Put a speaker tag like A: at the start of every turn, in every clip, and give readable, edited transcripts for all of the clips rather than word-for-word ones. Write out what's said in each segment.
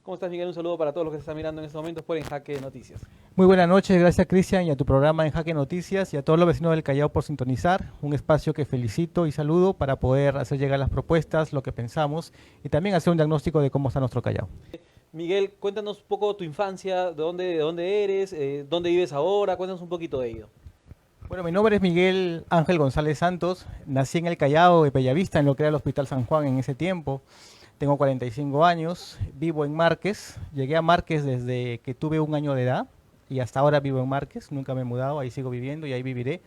A: ¿Cómo estás, Miguel? Un saludo para todos los que se están mirando en estos momentos por En Jaque Noticias.
B: Muy buenas noches, gracias Cristian y a tu programa en Jaque Noticias y a todos los vecinos del Callao por sintonizar. Un espacio que felicito y saludo para poder hacer llegar las propuestas, lo que pensamos y también hacer un diagnóstico de cómo está nuestro Callao.
A: Miguel, cuéntanos un poco tu infancia, de dónde eres, dónde vives ahora, cuéntanos un poquito de ello.
B: Bueno, mi nombre es Miguel Ángel González Santos, nací en el Callao de Bellavista, en lo que era el Hospital San Juan en ese tiempo. Tengo 45 años, vivo en Márquez, llegué a Márquez desde que tuve un año de edad y hasta ahora vivo en Márquez, nunca me he mudado, ahí sigo viviendo y ahí viviré.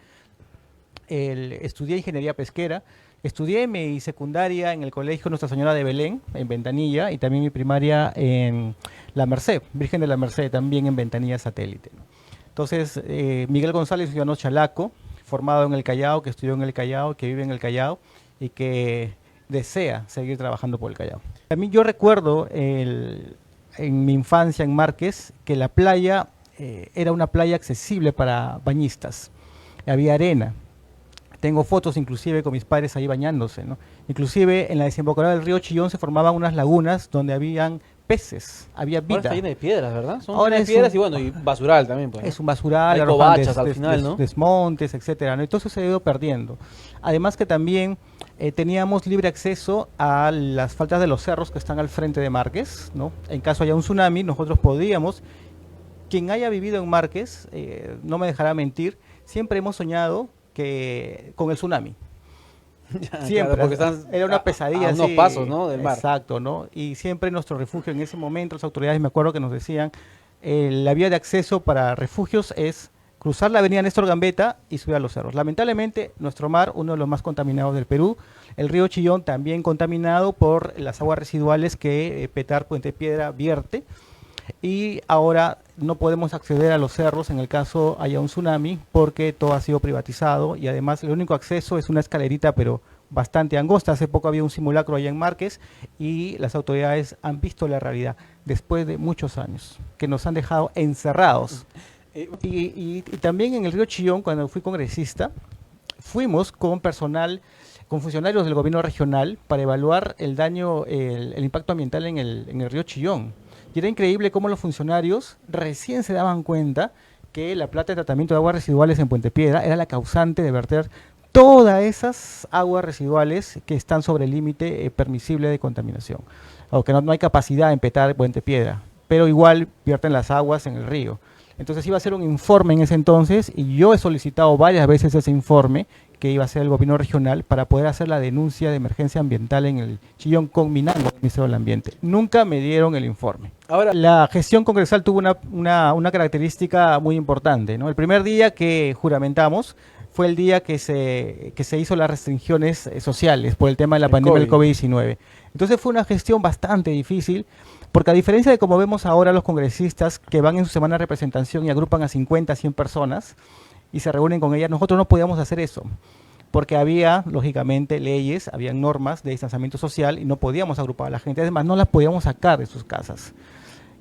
B: Estudié ingeniería pesquera, estudié mi secundaria en el Colegio Nuestra Señora de Belén, en Ventanilla, y también mi primaria en La Merced, Virgen de la Merced, también en Ventanilla Satélite, ¿no? Entonces, Miguel González, ciudadano chalaco, formado en el Callao, que estudió en el Callao, que vive en el Callao y que desea seguir trabajando por el Callao. A mí yo recuerdo en mi infancia en Márquez que la playa era una playa accesible para bañistas. Había arena, tengo fotos inclusive con mis padres ahí bañándose, ¿no? Inclusive en la desembocadura del río Chillón se formaban unas lagunas donde habían peces, había
A: Ahora está
B: vida.
A: llena de piedras, ¿verdad? Son
B: Ahora
A: llenas de piedras y bueno, y basural también, pues, ¿no?
B: es un basural,
A: Hay
B: arrojan
A: covachas al final, ¿no?
B: desmontes, etcétera, ¿no? Entonces se ha ido perdiendo. Además que también teníamos libre acceso a las faldas de los cerros que están al frente de Márquez, ¿no? En caso haya un tsunami, nosotros podíamos, quien haya vivido en Márquez, no me dejará mentir, siempre hemos soñado que con el tsunami.
A: Ya, claro,
B: Siempre,
A: porque están
B: era una
A: a
B: pesadilla
A: unos
B: así,
A: pasos, ¿no? Del mar.
B: exacto, ¿no? Y siempre nuestro refugio en ese momento, las autoridades me acuerdo que nos decían, la vía de acceso para refugios es cruzar la avenida Néstor Gambetta y subir a los cerros. Lamentablemente, nuestro mar, uno de los más contaminados del Perú, el río Chillón también contaminado por las aguas residuales que Petar Puente Piedra vierte, y ahora no podemos acceder a los cerros en el caso haya un tsunami porque todo ha sido privatizado y además el único acceso es una escalerita pero bastante angosta. Hace poco había un simulacro allá en Márquez y las autoridades han visto la realidad después de muchos años que nos han dejado encerrados.
A: Eh,
B: Y también en el río Chillón, cuando fui congresista, fuimos con personal, con funcionarios del gobierno regional para evaluar el daño, el impacto ambiental en el río Chillón. Y era increíble cómo los funcionarios recién se daban cuenta que la planta de tratamiento de aguas residuales en Puente Piedra era la causante de verter todas esas aguas residuales que están sobre el límite permisible de contaminación. Aunque no hay capacidad en Petar Puente Piedra, pero igual vierten las aguas en el río. Entonces iba a ser un informe en ese entonces y yo he solicitado varias veces ese informe que iba a ser el gobierno regional para poder hacer la denuncia de emergencia ambiental en el Chillón con Minango, el Ministerio del Ambiente. Nunca me dieron el informe.
A: Ahora,
B: La gestión congresal tuvo una característica muy importante, ¿no? El primer día que juramentamos fue el día que se hizo las restricciones sociales por el tema de la
A: el
B: pandemia del
A: COVID.
B: COVID-19. Entonces fue una gestión bastante difícil porque a diferencia de como vemos ahora los congresistas que van en su semana de representación y agrupan a 50, 100 personas y se reúnen con ellas, nosotros no podíamos hacer eso, porque había, lógicamente, leyes, había normas de distanciamiento social y no podíamos agrupar a la gente, además no las podíamos sacar de sus casas.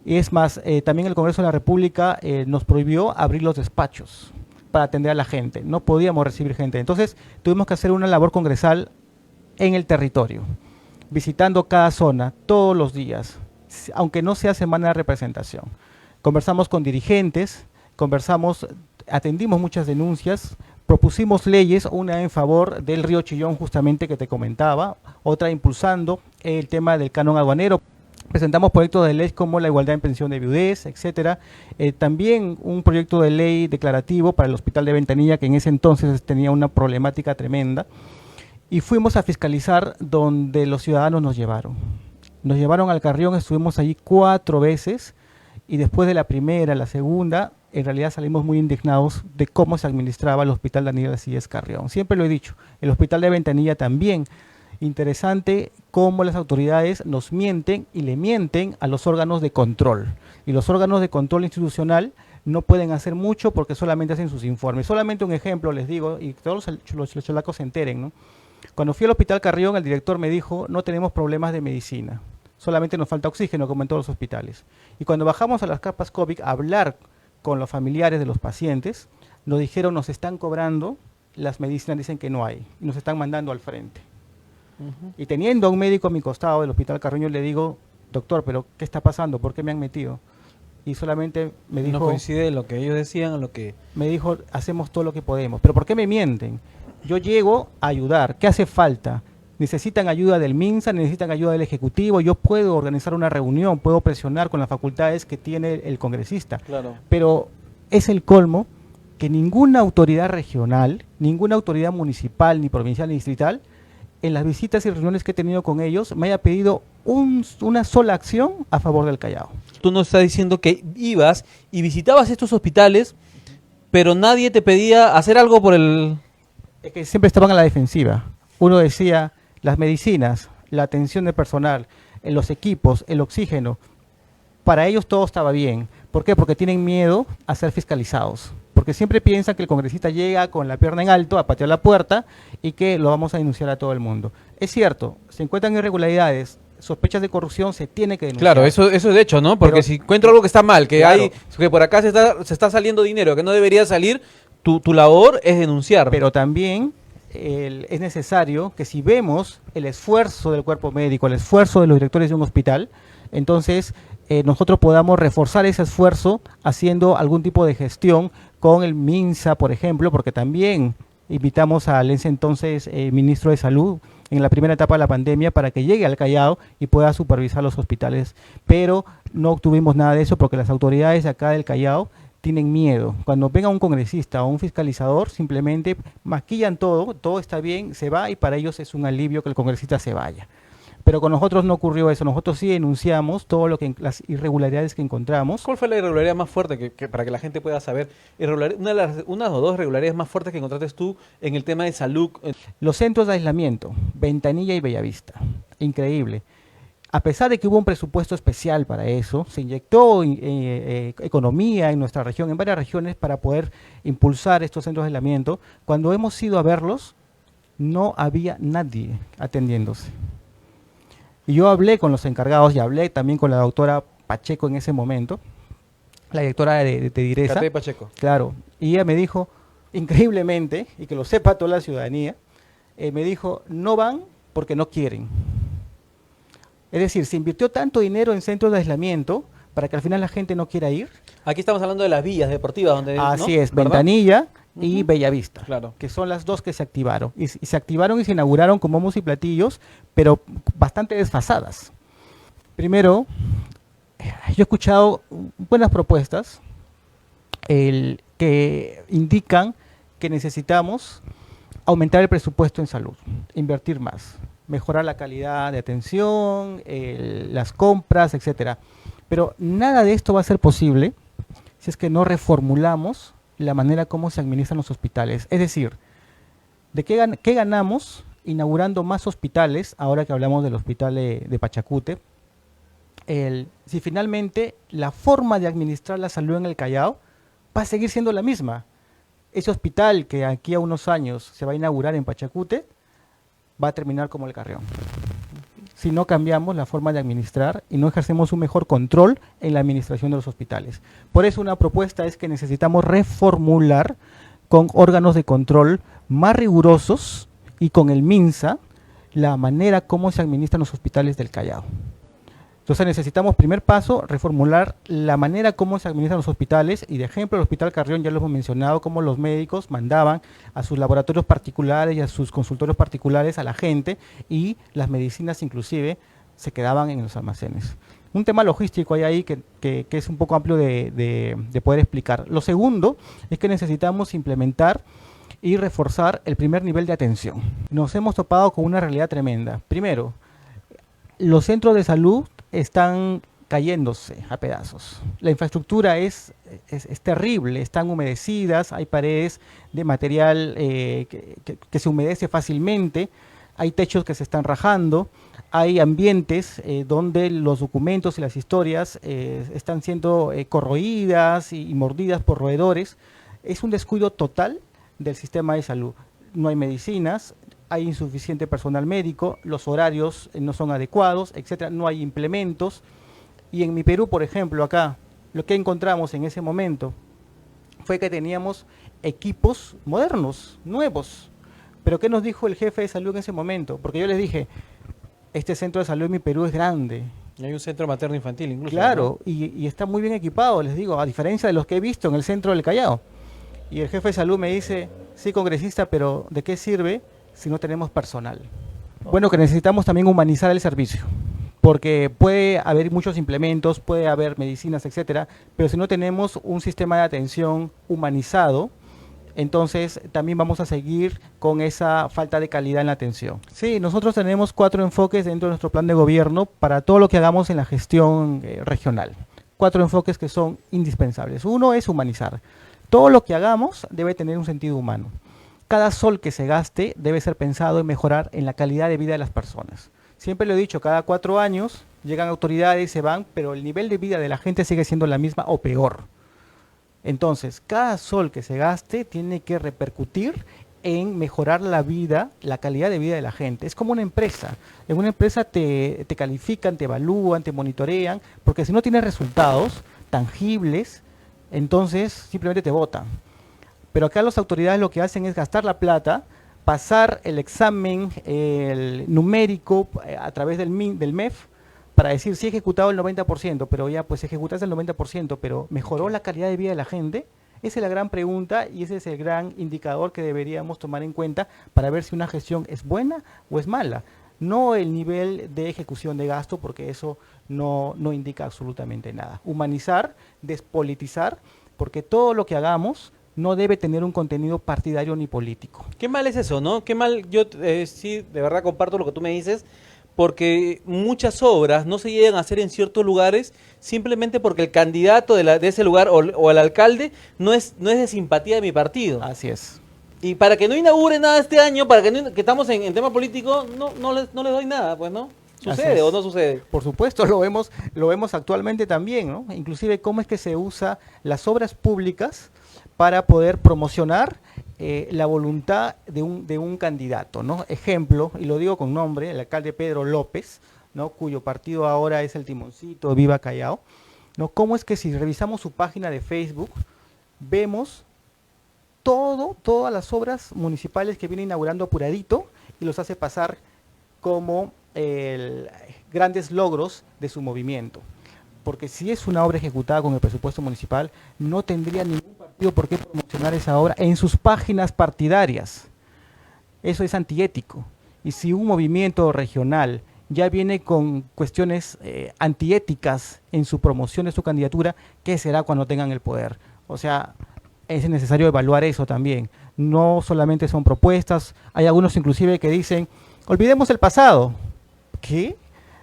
B: Y es más, también el Congreso de la República nos prohibió abrir los despachos para atender a la gente, no podíamos recibir gente. Entonces tuvimos que hacer una labor congresal en el territorio, visitando cada zona todos los días, aunque no sea semana de representación. Conversamos con dirigentes, conversamos, atendimos muchas denuncias, propusimos leyes, una en favor del río Chillón justamente que te comentaba, otra impulsando el tema del canon aduanero. Presentamos proyectos de ley como la igualdad en pensión de viudez, etcétera. También un proyecto de ley declarativo para el Hospital de Ventanilla, que en ese entonces tenía una problemática tremenda. Y fuimos a fiscalizar donde los ciudadanos nos llevaron. Nos llevaron al Carrión, estuvimos allí 4 veces y después de la primera, la segunda, en realidad salimos muy indignados de cómo se administraba el Hospital Daniel Arcillas Carrión. Siempre lo he dicho, el Hospital de Ventanilla también. Interesante cómo las autoridades nos mienten y le mienten a los órganos de control. Y los órganos de control institucional no pueden hacer mucho porque solamente hacen sus informes. Solamente un ejemplo les digo, y todos los chalacos se enteren, ¿no? Cuando fui al Hospital Carrión, el director me dijo, no tenemos problemas de medicina, solamente nos falta oxígeno, como en todos los hospitales. Y cuando bajamos a las capas COVID a hablar con los familiares de los pacientes, nos dijeron, nos están cobrando, las medicinas dicen que no hay, y nos están mandando al frente.
A: Ujú.
B: Y teniendo a un médico a mi costado del Hospital Carrión, yo le digo, doctor, pero ¿qué está pasando? ¿Por qué me han metido? Y solamente me
A: No
B: dijo,
A: coincide lo que ellos decían a lo que...
B: hacemos todo lo que podemos. ¿Pero por qué me mienten? Yo llego a ayudar. ¿Qué hace falta? Necesitan ayuda del MINSA, necesitan ayuda del Ejecutivo. Yo puedo organizar una reunión, puedo presionar con las facultades que tiene el congresista.
A: Claro.
B: Pero es el colmo que ninguna autoridad regional, ninguna autoridad municipal, ni provincial, ni distrital, en las visitas y reuniones que he tenido con ellos, me haya pedido una sola acción a favor del Callao.
A: Tú nos estás diciendo que ibas y visitabas estos hospitales, pero nadie te pedía hacer algo por el...
B: Es que siempre estaban a la defensiva. Uno decía, las medicinas, la atención de personal, los equipos, el oxígeno, para ellos todo estaba bien. ¿Por qué? Porque tienen miedo a ser fiscalizados. Porque siempre piensan que el congresista llega con la pierna en alto a patear la puerta y que lo vamos a denunciar a todo el mundo. Es cierto, se encuentran irregularidades, sospechas de corrupción, se tiene que denunciar.
A: Claro, eso es de hecho, ¿no? Porque
B: Pero-
A: si encuentro algo que está mal, que
B: Claro.
A: hay, que por acá se está saliendo dinero que no debería salir, tu labor es denunciar.
B: Pero también es necesario que si vemos el esfuerzo del cuerpo médico, el esfuerzo de los directores de un hospital, entonces nosotros podamos reforzar ese esfuerzo haciendo algún tipo de gestión con el MINSA, por ejemplo, porque también invitamos al ese entonces ministro de Salud en la primera etapa de la pandemia para que llegue al Callao y pueda supervisar los hospitales. Pero no obtuvimos nada de eso porque las autoridades de acá del Callao tienen miedo. Cuando venga un congresista o un fiscalizador, simplemente maquillan todo, todo está bien, se va y para ellos es un alivio que el congresista se vaya. Pero con nosotros no ocurrió eso, nosotros sí denunciamos todo lo que las irregularidades que encontramos.
A: ¿Cuál fue la irregularidad más fuerte para que la gente pueda saber? Una o dos irregularidades más fuertes que encontraste tú en el tema de salud.
B: Los centros de aislamiento, Ventanilla y Bellavista, increíble. A pesar de que hubo un presupuesto especial para eso, se inyectó economía en nuestra región, en varias regiones, para poder impulsar estos centros de aislamiento. Cuando hemos ido a verlos, no había nadie atendiéndose. Y yo hablé con los encargados y hablé también con la doctora Pacheco en ese momento, la directora de Direza.
A: Cate Pacheco.
B: Claro, y ella me dijo, increíblemente, y que lo sepa toda la ciudadanía, me dijo, no van porque no quieren. Es decir, se invirtió tanto dinero en centros de aislamiento para que al final la gente no quiera ir.
A: Aquí estamos hablando de las villas deportivas. Donde,
B: Así
A: ¿no?
B: es,
A: ¿Verdad?
B: Ventanilla y
A: Ujú.
B: Bellavista,
A: Claro.
B: que son las dos que se activaron. Y se activaron y se inauguraron con bombos y platillos, pero bastante desfasadas. Primero, yo he escuchado buenas propuestas que indican que necesitamos aumentar el presupuesto en salud, invertir más, mejorar la calidad de atención, las compras, etcétera. Pero nada de esto va a ser posible si es que no reformulamos la manera como se administran los hospitales. Es decir, ¿qué ganamos inaugurando más hospitales, ahora que hablamos del hospital de Pachacute? Si finalmente la forma de administrar la salud en el Callao va a seguir siendo la misma. Ese hospital que aquí a unos años se va a inaugurar en Pachacute va a terminar como el Carrión. Si no cambiamos la forma de administrar y no ejercemos un mejor control en la administración de los hospitales. Por eso una propuesta es que necesitamos reformular con órganos de control más rigurosos y con el MINSA la manera como se administran los hospitales del Callao. Entonces necesitamos, primer paso, reformular la manera como se administran los hospitales, y de ejemplo el Hospital Carrión ya lo hemos mencionado, cómo los médicos mandaban a sus laboratorios particulares y a sus consultorios particulares a la gente, y las medicinas inclusive se quedaban en los almacenes. Un tema logístico hay ahí que es un poco amplio de poder explicar. Lo segundo es que necesitamos implementar y reforzar el primer nivel de atención. Nos hemos topado con una realidad tremenda. Primero, los centros de salud están cayéndose a pedazos. La infraestructura es terrible, están humedecidas, hay paredes de material que se humedece fácilmente, hay techos que se están rajando, hay ambientes donde los documentos y las historias están siendo corroídas y mordidas por roedores. Es un descuido total del sistema de salud. No hay medicinas, hay insuficiente personal médico, los horarios no son adecuados, etcétera, no hay implementos. Y en mi Perú, por ejemplo, acá, lo que encontramos en ese momento fue que teníamos equipos modernos, nuevos. Pero ¿qué nos dijo el jefe de salud en ese momento? Porque yo les dije, este centro de salud en mi Perú es grande,
A: Y hay un centro materno infantil incluso.
B: Claro, y está muy bien equipado, les digo, a diferencia de los que he visto en el centro del Callao. Y el jefe de salud me dice, sí, congresista, pero ¿de qué sirve si no tenemos personal? Bueno, que necesitamos también humanizar el servicio, porque puede haber muchos implementos, puede haber medicinas, etcétera, pero si no tenemos un sistema de atención humanizado, entonces también vamos a seguir con esa falta de calidad en la atención. Sí, nosotros tenemos 4 enfoques dentro de nuestro plan de gobierno para todo lo que hagamos en la gestión regional. 4 enfoques que son indispensables. Uno es humanizar. Todo lo que hagamos debe tener un sentido humano. Cada sol que se gaste debe ser pensado en mejorar en la calidad de vida de las personas. Siempre lo he dicho, cada 4 años llegan autoridades y se van, pero el nivel de vida de la gente sigue siendo la misma o peor. Entonces, cada sol que se gaste tiene que repercutir en mejorar la vida, la calidad de vida de la gente. Es como una empresa. En una empresa te califican, te evalúan, te monitorean, porque si no tienes resultados tangibles, entonces simplemente te botan. Pero acá las autoridades lo que hacen es gastar la plata, pasar el examen el numérico a través del MEF, para decir si he ejecutado el 90%, pero ya pues ejecutaste el 90%, pero ¿mejoró la calidad de vida de la gente? Esa es la gran pregunta y ese es el gran indicador que deberíamos tomar en cuenta para ver si una gestión es buena o es mala. No el nivel de ejecución de gasto, porque eso no indica absolutamente nada. Humanizar, despolitizar, porque todo lo que hagamos no debe tener un contenido partidario ni político.
A: Qué mal es eso, ¿no? Qué mal, yo sí, de verdad comparto lo que tú me dices, porque muchas obras no se llegan a hacer en ciertos lugares simplemente porque el candidato de ese lugar o el alcalde no es de simpatía de mi partido.
B: Así es.
A: Y para que no inaugure nada este año, para que, que estamos en tema político, no les doy nada, pues, ¿no? ¿Sucede o no sucede?
B: Por supuesto, lo vemos actualmente también, ¿no? Inclusive cómo es que se usa las obras públicas para poder promocionar la voluntad de un candidato, ¿no? Ejemplo, y lo digo con nombre, el alcalde Pedro López, ¿no? Cuyo partido ahora es el Timoncito, Viva Callao, ¿no? Cómo es que si revisamos su página de Facebook, vemos todas las obras municipales que viene inaugurando apuradito y los hace pasar como grandes logros de su movimiento. Porque si es una obra ejecutada con el presupuesto municipal, no tendría ningún partido por qué promocionar esa obra en sus páginas partidarias. Eso es antiético. Y si un movimiento regional ya viene con cuestiones antiéticas en su promoción de su candidatura, ¿qué será cuando tengan el poder? O sea, es necesario evaluar eso también. No solamente son propuestas, hay algunos inclusive que dicen, olvidemos el pasado. ¿Qué?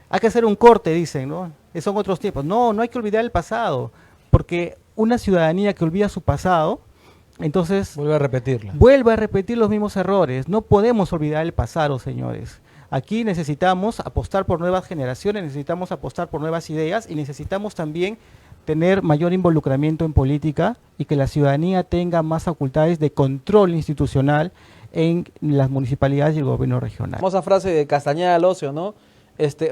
B: Hay que hacer un corte, dicen, ¿no? Son otros tiempos. No hay que olvidar el pasado, porque una ciudadanía que olvida su pasado, entonces
A: vuelve a repetirla.
B: Vuelve a repetir los mismos errores. No podemos olvidar el pasado, señores. Aquí necesitamos apostar por nuevas generaciones, necesitamos apostar por nuevas ideas y necesitamos también tener mayor involucramiento en política y que la ciudadanía tenga más facultades de control institucional en las municipalidades y el gobierno regional.
A: Famosa frase de Castañeda al Ocio, ¿no?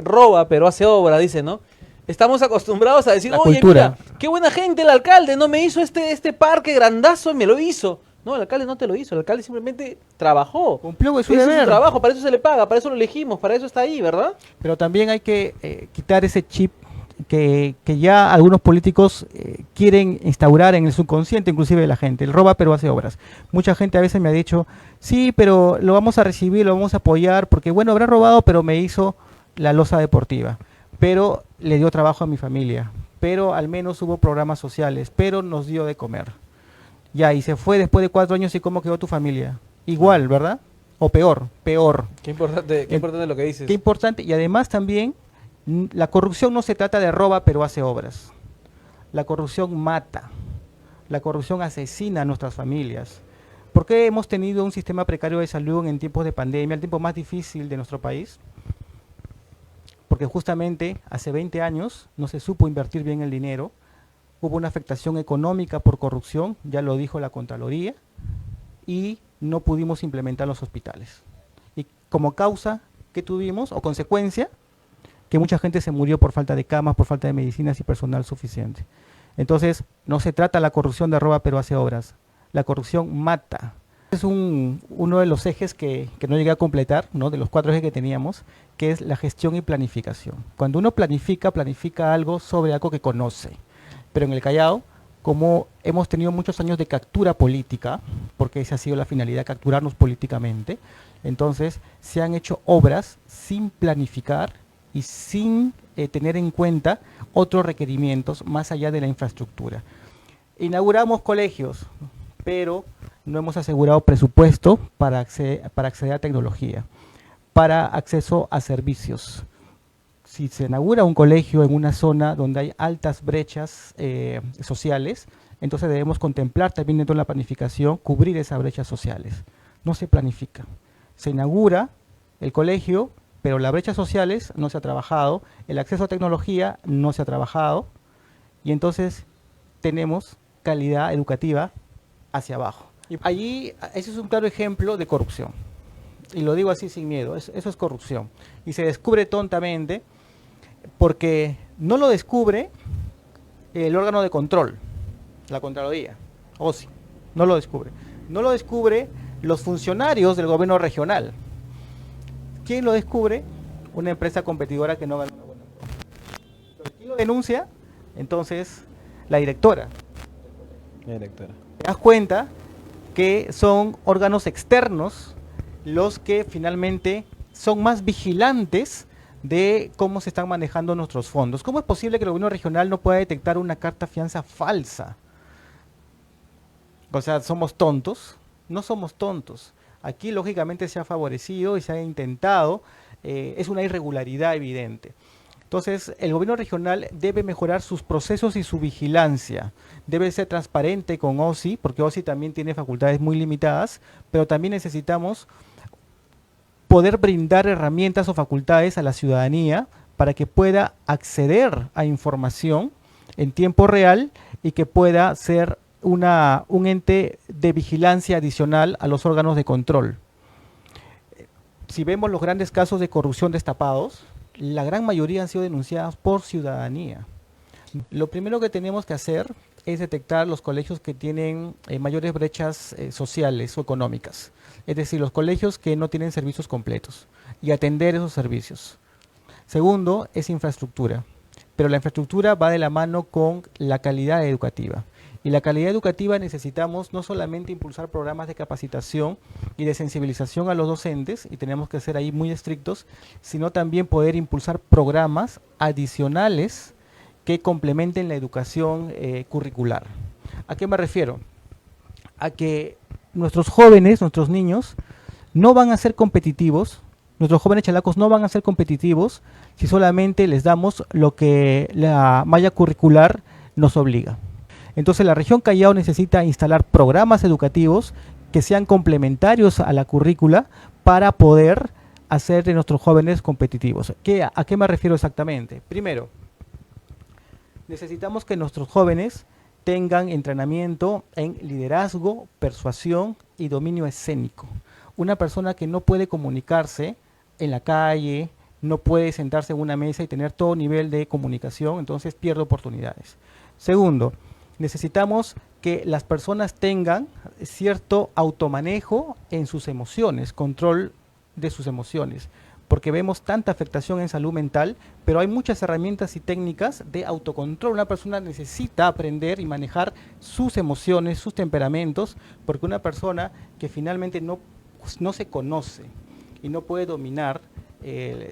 A: Roba pero hace obra, dice, ¿no? Estamos acostumbrados a decir, oye, mira, qué buena gente el alcalde, no me hizo este parque grandazo y me lo hizo. No, el alcalde no te lo hizo, el alcalde simplemente trabajó.
B: Cumplió con su
A: deber.
B: deber.
A: Es su trabajo, para eso se le paga, para eso lo elegimos, para eso está ahí, ¿verdad?
B: Pero también hay que quitar ese chip que ya algunos políticos quieren instaurar en el subconsciente, inclusive de la gente. El roba pero hace obras. Mucha gente a veces me ha dicho, sí, pero lo vamos a recibir, lo vamos a apoyar, porque bueno, habrá robado, pero me hizo la losa deportiva, pero le dio trabajo a mi familia, pero al menos hubo programas sociales, pero nos dio de comer. Ya, y se fue después de 4 años y ¿cómo quedó tu familia? Igual, ¿verdad? O peor.
A: Qué importante lo que dices.
B: Qué importante, y además también, la corrupción no se trata de roba pero hace obras. La corrupción mata, la corrupción asesina a nuestras familias. ¿Por qué hemos tenido un sistema precario de salud en tiempos de pandemia, el tiempo más difícil de nuestro país? Porque justamente hace 20 años no se supo invertir bien el dinero, hubo una afectación económica por corrupción, ya lo dijo la Contraloría, y no pudimos implementar los hospitales. Y como causa, ¿qué tuvimos? O consecuencia, que mucha gente se murió por falta de camas, por falta de medicinas y personal suficiente. Entonces, no se trata la corrupción de roba pero hace obras. La corrupción mata. Es uno de los ejes que no llegué a completar, ¿no? De los 4 ejes que teníamos, que es la gestión y planificación. Cuando uno planifica algo sobre algo que conoce. Pero en el Callao, como hemos tenido muchos años de captura política, porque esa ha sido la finalidad, capturarnos políticamente, entonces se han hecho obras sin planificar y sin tener en cuenta otros requerimientos más allá de la infraestructura. Inauguramos colegios, pero no hemos asegurado presupuesto para acceder a tecnología, para acceso a servicios. Si se inaugura un colegio en una zona donde hay altas brechas sociales, entonces debemos contemplar también dentro de la planificación cubrir esas brechas sociales. No se planifica. Se inaugura el colegio, pero las brechas sociales no se ha trabajado, el acceso a tecnología no se ha trabajado, y entonces tenemos calidad educativa hacia abajo. Y allí, ese es un claro ejemplo de corrupción. Y lo digo así sin miedo, eso es corrupción. Y se descubre tontamente porque no lo descubre el órgano de control, la Contraloría, OSI, no lo descubre. No lo descubre los funcionarios del gobierno regional. ¿Quién lo descubre? Una empresa competidora que no gana una buena prueba. ¿Quién lo denuncia? Entonces, la directora. Te das cuenta que son órganos externos los que finalmente son más vigilantes de cómo se están manejando nuestros fondos. ¿Cómo es posible que el gobierno regional no pueda detectar una carta fianza falsa? O sea, ¿somos tontos? No somos tontos. Aquí lógicamente se ha favorecido y se ha intentado, es una irregularidad evidente. Entonces, el gobierno regional debe mejorar sus procesos y su vigilancia. Debe ser transparente con OSI, porque OSI también tiene facultades muy limitadas, pero también necesitamos poder brindar herramientas o facultades a la ciudadanía para que pueda acceder a información en tiempo real y que pueda ser un ente de vigilancia adicional a los órganos de control. Si vemos los grandes casos de corrupción destapados, la gran mayoría han sido denunciados por ciudadanía. Lo primero que tenemos que hacer es detectar los colegios que tienen mayores brechas sociales o económicas, es decir, los colegios que no tienen servicios completos y atender esos servicios. Segundo, es infraestructura, pero la infraestructura va de la mano con la calidad educativa. Y la calidad educativa necesitamos no solamente impulsar programas de capacitación y de sensibilización a los docentes, y tenemos que ser ahí muy estrictos, sino también poder impulsar programas adicionales que complementen la educación curricular. ¿A qué me refiero? A que nuestros jóvenes, nuestros niños, no van a ser competitivos, nuestros jóvenes chalacos no van a ser competitivos si solamente les damos lo que la malla curricular nos obliga. Entonces la región Callao necesita instalar programas educativos que sean complementarios a la currícula para poder hacer de nuestros jóvenes competitivos. ¿A qué me refiero exactamente? Primero, necesitamos que nuestros jóvenes tengan entrenamiento en liderazgo, persuasión y dominio escénico. Una persona que no puede comunicarse en la calle, no puede sentarse en una mesa y tener todo nivel de comunicación, entonces pierde oportunidades. Segundo, necesitamos que las personas tengan cierto automanejo en sus emociones, control de sus emociones, porque vemos tanta afectación en salud mental, pero hay muchas herramientas y técnicas de autocontrol. Una persona necesita aprender y manejar sus emociones, sus temperamentos, porque una persona que finalmente no se conoce y no puede dominar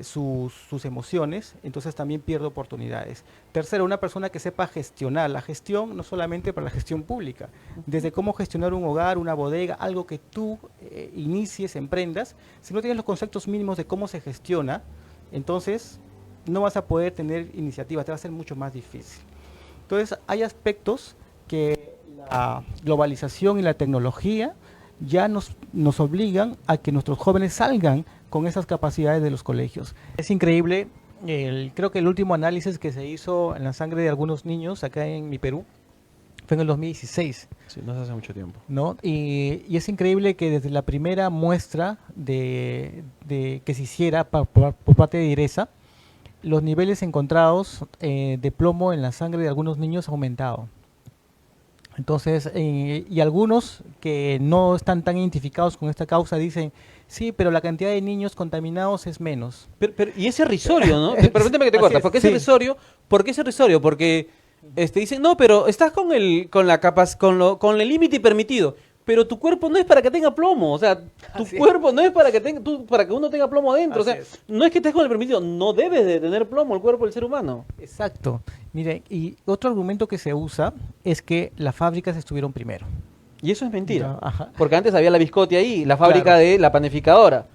B: sus emociones, entonces también pierde oportunidades. Tercero, una persona que sepa gestionar. La gestión no solamente para la gestión pública, desde cómo gestionar un hogar, una bodega, algo que tú inicies, emprendas. Si no tienes los conceptos mínimos de cómo se gestiona, entonces no vas a poder tener iniciativas, te va a ser mucho más difícil. Entonces hay aspectos que la globalización y la tecnología ya nos obligan a que nuestros jóvenes salgan con esas capacidades de los colegios. Es increíble, creo que el último análisis que se hizo en la sangre de algunos niños acá en mi Perú fue en el 2016.
A: Sí, no hace mucho tiempo.
B: ¿No? Y es increíble que desde la primera muestra que se hiciera por parte de IRESA, los niveles encontrados de plomo en la sangre de algunos niños ha aumentado. Entonces, y algunos que no están tan identificados con esta causa dicen, sí, pero la cantidad de niños contaminados es menos.
A: Y es irrisorio, ¿no? Permíteme que te corta. ¿Por qué es
B: sí.
A: irrisorio? ¿Por qué es irrisorio? Porque dicen, no, pero estás con el límite permitido. Pero tu cuerpo no es para que tenga plomo, o sea, tu cuerpo no es para que para que uno tenga plomo adentro,
B: Así
A: o sea,
B: es.
A: no es que estés con el permitido, no debes de tener plomo el cuerpo del ser humano.
B: Exacto. Mire, y otro argumento que se usa es que las fábricas estuvieron primero.
A: Y eso es mentira,
B: No, ajá.
A: porque antes había la Biscotti ahí, la fábrica
B: Claro.
A: de la panificadora.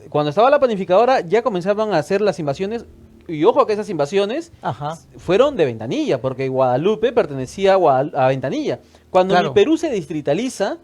A: Cuando estaba la panificadora ya comenzaban a hacer las invasiones, y ojo que esas invasiones
B: Ajá.
A: fueron de Ventanilla, porque Guadalupe pertenecía a Ventanilla. Cuando
B: Claro.
A: el Perú se distritaliza,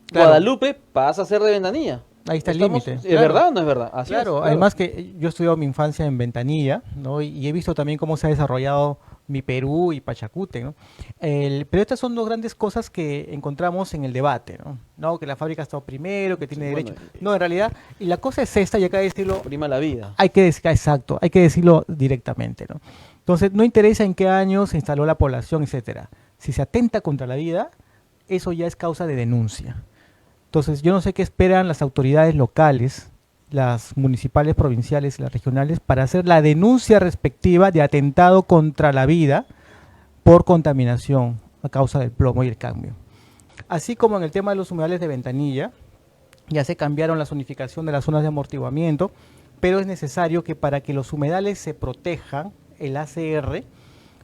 B: Claro.
A: Guadalupe pasa a ser de Ventanilla.
B: Ahí está el
A: Estamos-
B: límite.
A: ¿Es verdad o no es verdad? Así es,
B: Claro,
A: claro.
B: además que yo he estudiado mi infancia en Ventanilla, ¿no? Y he visto también cómo se ha desarrollado mi Perú y Pachacute, ¿no? Pero estas son dos grandes cosas que encontramos en el debate, ¿no? No, que la fábrica ha estado primero, que tiene
A: Sí,
B: derecho.
A: bueno,
B: No, en realidad, y la cosa es esta, y acá decirlo,
A: Prima la vida.
B: hay que decir, exacto, hay que decirlo directamente, ¿no? Entonces, no interesa en qué año se instaló la población, etcétera. Si se atenta contra la vida, eso ya es causa de denuncia. Entonces, yo no sé qué esperan las autoridades locales, las municipales, provinciales y las regionales, para hacer la denuncia respectiva de atentado contra la vida por contaminación a causa del plomo y el cadmio. Así como en el tema de los humedales de Ventanilla, ya se cambiaron la zonificación de las zonas de amortiguamiento, pero es necesario que para que los humedales se protejan, el ACR,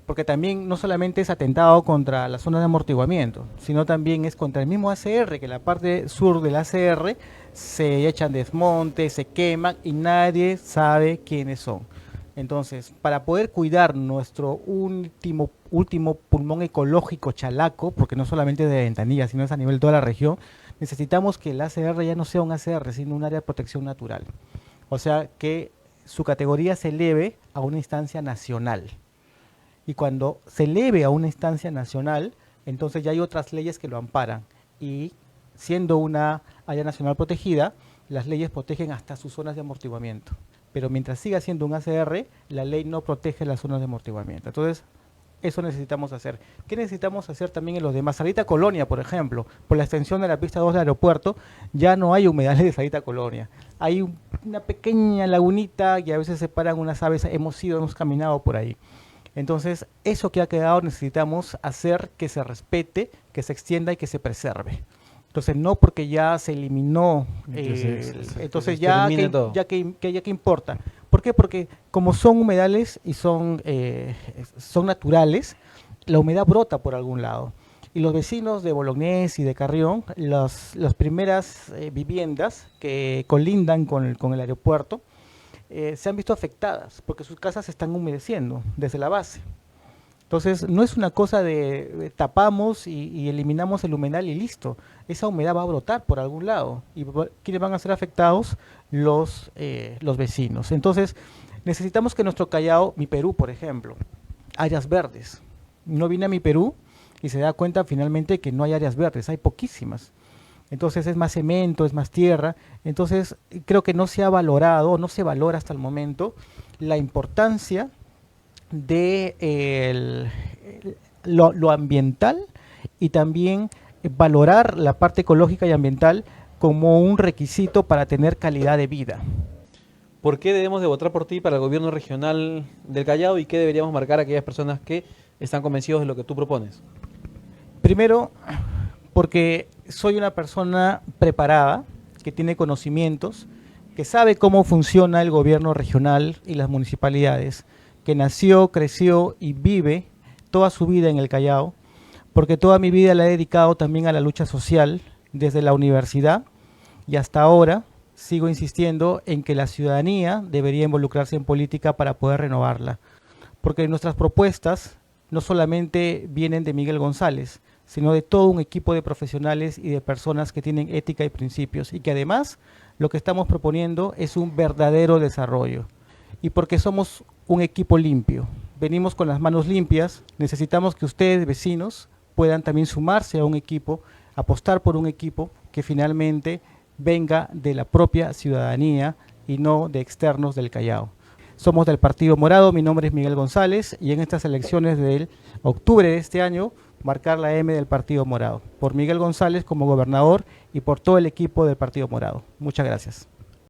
B: porque también no solamente es atentado contra la zona de amortiguamiento, sino también es contra el mismo ACR, que la parte sur del ACR se echan desmontes, se queman y nadie sabe quiénes son. Entonces, para poder cuidar nuestro último pulmón ecológico chalaco, porque no solamente es de Ventanilla, sino es a nivel de toda la región, necesitamos que el ACR ya no sea un ACR, sino un área de protección natural. O sea, que su categoría se eleve a una instancia nacional. Y cuando se eleve a una instancia nacional, entonces ya hay otras leyes que lo amparan. Y siendo una área nacional protegida, las leyes protegen hasta sus zonas de amortiguamiento. Pero mientras siga siendo un ACR, la ley no protege las zonas de amortiguamiento. Entonces, eso necesitamos hacer. ¿Qué necesitamos hacer también en los demás? Salita Colonia, por ejemplo, por la extensión de la pista 2 del aeropuerto, ya no hay humedales de Salita Colonia. Hay una pequeña lagunita y a veces se paran unas aves, hemos caminado por ahí. Entonces, eso que ha quedado necesitamos hacer que se respete, que se extienda y que se preserve. Entonces, no porque ya se eliminó, entonces ya que importa. ¿Por qué? Porque como son humedales y son naturales, la humedad brota por algún lado. Y los vecinos de Bolognés y de Carrión, las primeras viviendas que colindan con el aeropuerto, se han visto afectadas porque sus casas se están humedeciendo desde la base. Entonces, no es una cosa de tapamos y eliminamos el humedal y listo. Esa humedad va a brotar por algún lado. ¿Y quiénes van a ser afectados? Los vecinos. Entonces, necesitamos que nuestro Callao, mi Perú, por ejemplo, áreas verdes. No viene a mi Perú y se da cuenta finalmente que no hay áreas verdes, hay poquísimas. Entonces es más cemento, es más tierra. Entonces creo que no se ha valorado, no se valora hasta el momento la importancia de lo ambiental y también valorar la parte ecológica y ambiental como un requisito para tener calidad de vida.
A: ¿Por qué debemos de votar por ti para el gobierno regional del Callao y qué deberíamos marcar a aquellas personas que están convencidos de lo que tú propones?
B: Primero, porque soy una persona preparada, que tiene conocimientos, que sabe cómo funciona el gobierno regional y las municipalidades, que nació, creció y vive toda su vida en el Callao, porque toda mi vida la he dedicado también a la lucha social, desde la universidad y hasta ahora sigo insistiendo en que la ciudadanía debería involucrarse en política para poder renovarla, porque nuestras propuestas no solamente vienen de Miguel González, sino de todo un equipo de profesionales y de personas que tienen ética y principios, y que además lo que estamos proponiendo es un verdadero desarrollo. Y porque somos un equipo limpio, venimos con las manos limpias, necesitamos que ustedes, vecinos, puedan también sumarse a un equipo, apostar por un equipo que finalmente venga de la propia ciudadanía y no de externos del Callao. Somos del Partido Morado, mi nombre es Miguel González y en estas elecciones del octubre de este año marcar la M del Partido Morado, por Miguel González como gobernador y por todo el equipo del Partido Morado. Muchas gracias.